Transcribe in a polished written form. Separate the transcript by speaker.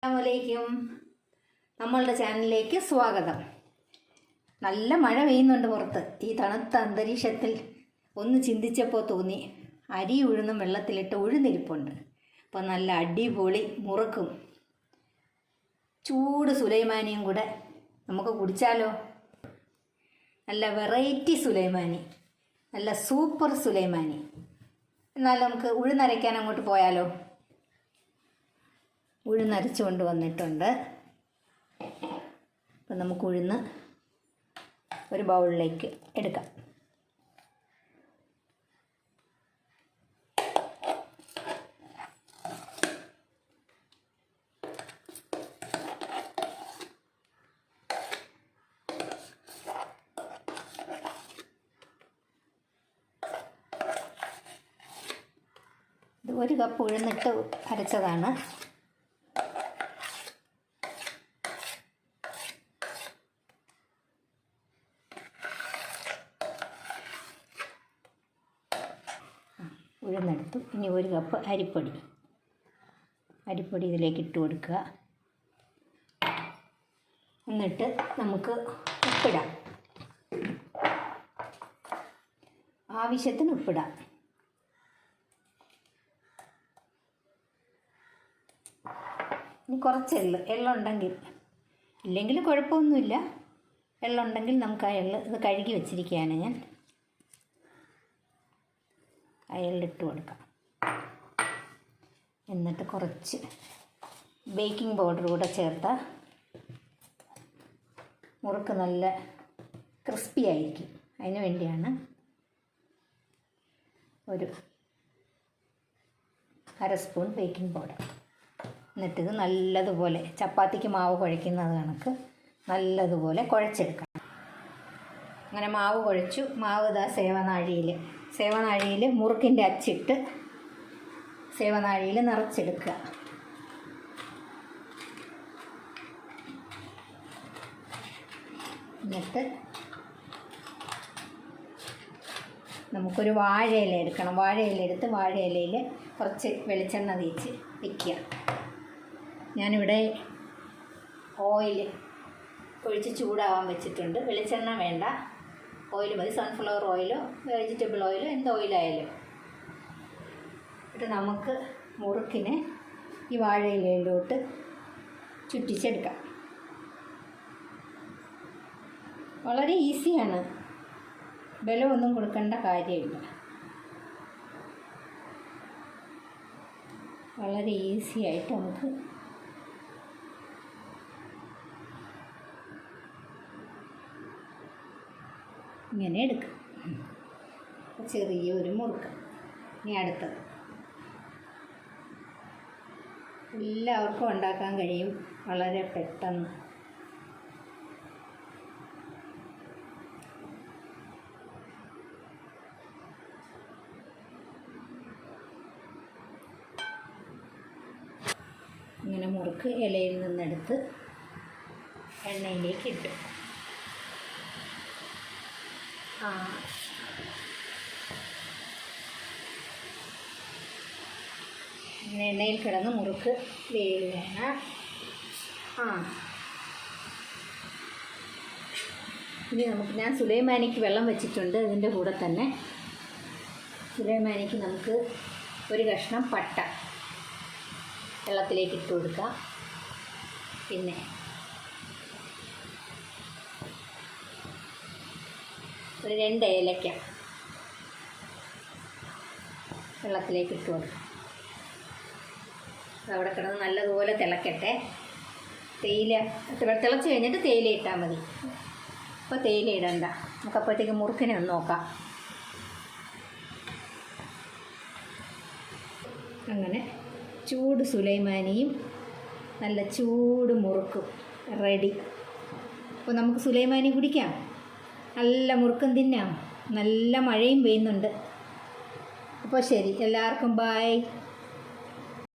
Speaker 1: അസ്സലാമലൈക്കും. നമ്മളുടെ ചാനലിലേക്ക് സ്വാഗതം. നല്ല മഴ പെയ്യുന്നുണ്ട് പുറത്ത്. ഈ തണുത്ത അന്തരീക്ഷത്തിൽ ഒന്ന് ചിന്തിച്ചപ്പോൾ തോന്നി, അരി ഉഴുന്നും വെള്ളത്തിലിട്ട് ഉഴുന്നിരിപ്പുണ്ട്. അപ്പോൾ നല്ല അടിപൊളി മുറുക്കും ചൂട് സുലൈമാനിയും കൂടെ നമുക്ക് കുടിച്ചാലോ? നല്ല വെറൈറ്റി സുലൈമാനി, നല്ല സൂപ്പർ സുലൈമാനി. എന്നാൽ നമുക്ക് ഉഴുന്നരയ്ക്കാൻ അങ്ങോട്ട് പോയാലോ? ഉഴുന്നരച്ച് കൊണ്ട് വന്നിട്ടുണ്ട്. അപ്പം നമുക്ക് ഉഴുന്ന് ഒരു ബൗളിലേക്ക് എടുക്കാം. ഇത് 1 കപ്പ് ഉഴുന്നിട്ട് അരച്ചതാണ്. ഉഴുന്നെടുത്തു. ഇനി 1 കപ്പ് അരിപ്പൊടി ഇതിലേക്ക് ഇട്ട് കൊടുക്കുക. എന്നിട്ട് നമുക്ക് ഉപ്പിടാം, ആവശ്യത്തിന് ഉപ്പിടാം. ഇനി കുറച്ച് എള്ളുണ്ടെങ്കിൽ, ഇല്ലെങ്കിൽ കുഴപ്പമൊന്നുമില്ല. എള്ളുണ്ടെങ്കിൽ നമുക്ക് ആ ഇത് കഴുകി വെച്ചിരിക്കുകയാണ് ഞാൻ. അയലിട്ട് കൊടുക്കാം. എന്നിട്ട് കുറച്ച് ബേക്കിംഗ് പൗഡർ കൂടെ ചേർത്താൽ മുറുക്ക് നല്ല ക്രിസ്പി ആയിരിക്കും. അതിന് വേണ്ടിയാണ്. ഒരു 1/2 സ്പൂൺ ബേക്കിംഗ് പൗഡർ. എന്നിട്ടിത് നല്ലതുപോലെ ചപ്പാത്തിക്ക് മാവ് കുഴയ്ക്കുന്നത് കണക്ക് നല്ലതുപോലെ കുഴച്ചെടുക്കണം. അങ്ങനെ മാവ് കുഴച്ചു. മാവ് ഇതാ സേവനാഴിയിൽ മുറുക്കിൻ്റെ അച്ചിട്ട് സേവനാഴിയിൽ നിറച്ചെടുക്കുക. എന്നിട്ട് നമുക്കൊരു വാഴയില എടുക്കണം. വാഴയിലെടുത്ത് വാഴയിലയിൽ കുറച്ച് വെളിച്ചെണ്ണ തേച്ച് വയ്ക്കുക. ഞാനിവിടെ ഓയിൽ ഒഴിച്ച് ചൂടാവാൻ വെച്ചിട്ടുണ്ട്. വെളിച്ചെണ്ണ വേണ്ട, ഓയിൽ മതി. സൺഫ്ലവർ ഓയിലോ വെജിറ്റബിൾ ഓയിലോ എന്ത് ഓയിലായാലും. എന്നിട്ട് നമുക്ക് മുറുക്കിനെ ഈ വാഴയിലയിലോട്ട് ചുറ്റിച്ചെടുക്കാം. വളരെ ഈസിയാണ്, ബലമൊന്നും കൊടുക്കേണ്ട കാര്യമില്ല. വളരെ ഈസി ആയിട്ട് നമുക്ക് ഇങ്ങനെ എടുക്കാം. ചെറിയൊരു മുറുക്ക്. ഇനി അടുത്തത് എല്ലാവർക്കും ഉണ്ടാക്കാൻ കഴിയും, വളരെ പെട്ടെന്ന്. ഇങ്ങനെ മുറുക്ക് ഇലയിൽ നിന്നെടുത്ത് എണ്ണയിലേക്ക് ഇട്ടു. ഇങ്ങനെ എണ്ണയിൽ കിടന്ന് മുറുക്ക് വേവുകയാണ്. ഇനി ഞാൻ സുലൈമാനിക്ക് വെള്ളം വെച്ചിട്ടുണ്ട്. ഇതിൻ്റെ കൂടെ തന്നെ സുലൈമാനിക്ക് നമുക്ക് ഒരു കഷ്ണം പട്ട വെള്ളത്തിലേക്ക് ഇട്ട് കൊടുക്കാം. പിന്നെ ഒരു 2 ഏലക്ക വെള്ളത്തിലേക്ക് ഇട്ട് കൊടുക്കാം. അവിടെ കിടന്ന് നല്ലതുപോലെ തിളക്കട്ടെ. തേയില തിളച്ച് കഴിഞ്ഞിട്ട് തേയില ഇട്ടാൽ മതി. അപ്പോൾ തേയില ഇടണ്ട. നമുക്കപ്പോഴത്തേക്ക് മുറുക്കിനെ ഒന്ന് നോക്കാം. അങ്ങനെ ചൂട് സുലൈമാനിയും നല്ല ചൂട് മുറുക്കും റെഡി. അപ്പോൾ നമുക്ക് സുലൈമാനി കുടിക്കാം, നല്ല മുറുക്കും തിന്നാം. നല്ല മഴയും പെയ്യുന്നുണ്ട്. അപ്പോൾ ശരി, എല്ലാവർക്കും ബൈ.